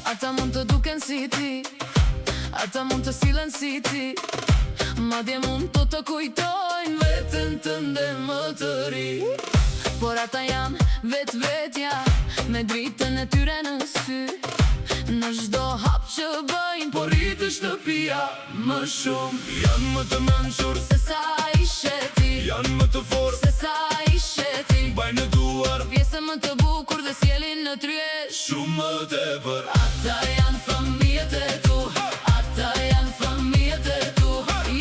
Ata mund të duken si ti, ata mund të silen si ti, madje mund të kujtojnë veten tënde më të ri. Por ata janë vetja, me dritën e tyre në sy. Në çdo hap që bëjnë, po rritë shtëpia më shumë. Janë më të mençur se sa ishe ti, janë më të fortë se sa ishe ti. Bajnë në duar Pjesën më të bukur dhe sjellin në tryezh, shumë më tepër. ata janë familjet e tu, ata janë familjet e tu.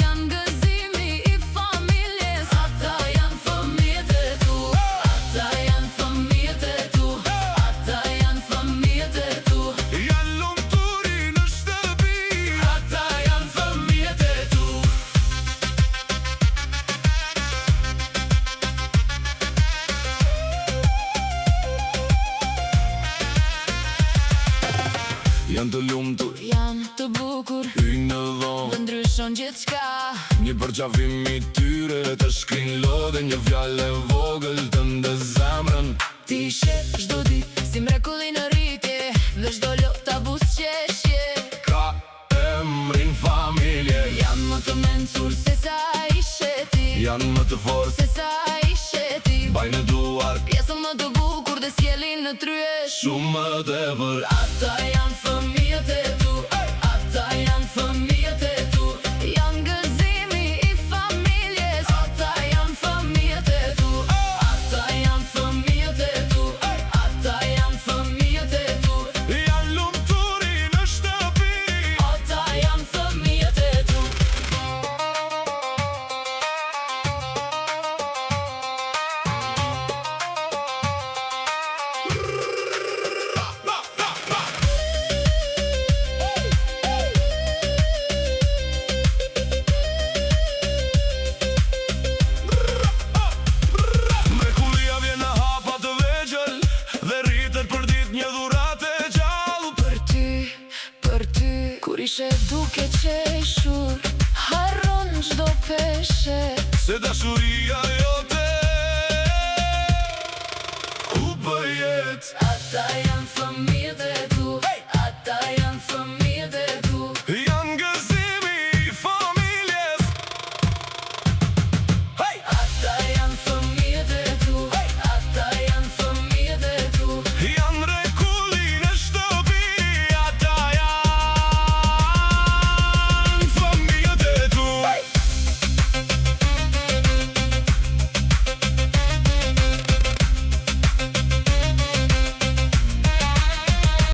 Janë gëzimi i familjes, ata janë familjet e tu. Ata janë familjet e tu, ata janë familjet e tu. Janë lumturi në shtëpi, Ata janë familjet e tu. janë të lumtur, Janë të bukur, hyjnë në dhomë. dhe ndryshon gjithçka. Një përqafim i tyre të shkrin lodhe, një fjallë e vogël të ndëzemrën. Ti sheh çdo ditë si mrekulli në rritje, dhe çdo lota buzëqeshje. Ka emrin familje, Janë më të mençur se sa ishe ti, janë më të fortë se sa ishe ti. bajnë në duar Pjesën më të bukur dhe sjellin në tryezh, shumë më tepër. ata janë familjet e tu, ata janë familjet e tu. Janë gëzimi i familjes, ata janë familjet e tu. Ata janë familjet e tu, ata janë familjet e tu. Janë lumturi në shtëpi, Ata janë familjet e tu. mrekullia vjen në hapa të vegjël, dhe rritet për ditë një dhuratë e gjallë. Për ty, kur ishe duke qeshur, harron çdo peshe. Se dashuria jote u bëjet. Ata janë familjet e tu.